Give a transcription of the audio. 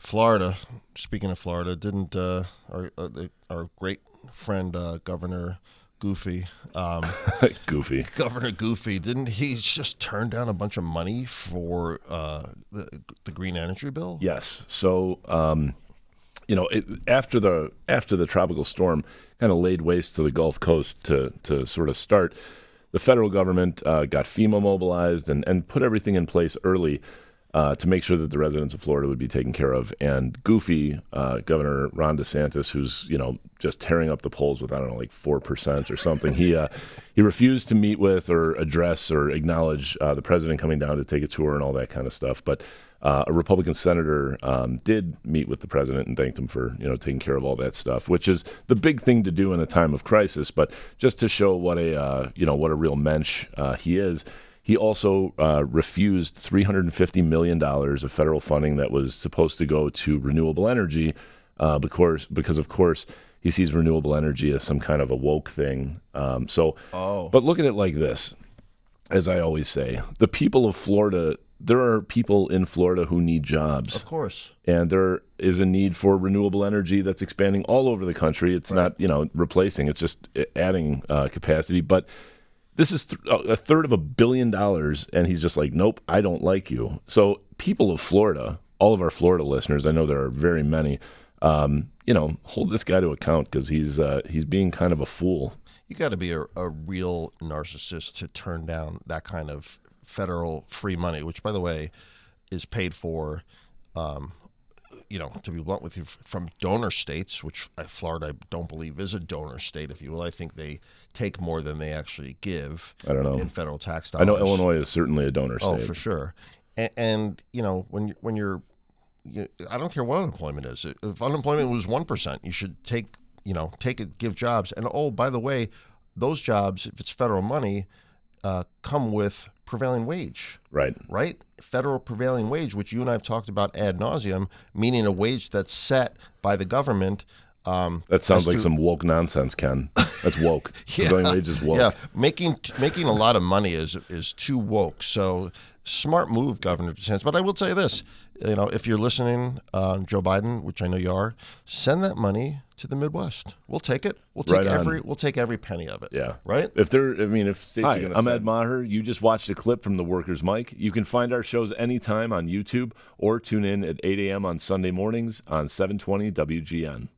Florida. Speaking of Florida, didn't our great friend Governor Goofy, Goofy. Governor Goofy, didn't he just turn down a bunch of money for the green energy bill? Yes. So, after the tropical storm kind of laid waste to the Gulf Coast to sort of start, the federal government got FEMA mobilized and put everything in place early to make sure that the residents of Florida would be taken care of. And Goofy, Governor Ron DeSantis, who's just tearing up the polls with, I don't know, like 4% or something, he refused to meet with or address or acknowledge the president coming down to take a tour and all that kind of stuff. But a Republican senator did meet with the president and thanked him for taking care of all that stuff, which is the big thing to do in a time of crisis. But just to show what a real mensch he is. He also refused $350 million of federal funding that was supposed to go to renewable energy because, of course, he sees renewable energy as some kind of a woke thing. But look at it like this. As I always say, the people of Florida, there are people in Florida who need jobs. Of course. And there is a need for renewable energy that's expanding all over the country. It's not, replacing. It's just adding capacity. But this is a third of $1 billion, and he's just like, nope, I don't like you. So people of Florida, all of our Florida listeners, I know there are very many, hold this guy to account because he's being kind of a fool. You got to be a real narcissist to turn down that kind of federal free money, which, by the way, is paid for, to be blunt with you, from donor states, which Florida, I don't believe, is a donor state, if you will. I think they take more than they actually give. I don't know. In federal tax dollars. I know Illinois is certainly a donor state. Oh, for sure. And when you're, I don't care what unemployment is. If unemployment was 1%, you should take it, give jobs. And by the way, those jobs, if it's federal money, come with prevailing wage. Right? Federal prevailing wage, which you and I have talked about ad nauseum, meaning a wage that's set by the government. That sounds like some woke nonsense, Ken. That's woke. Prevailing wage is woke. Yeah, making a lot of money is too woke. So smart move, Governor DeSantis. But I will tell you this: if you're listening, Joe Biden, which I know you are, send that money to the Midwest. We'll take it. We'll take every penny of it. Yeah. Right? If states are going to I'm Ed Maher. You just watched a clip from the Workers' Mic. You can find our shows anytime on YouTube or tune in at 8 a.m. on Sunday mornings on 720 WGN.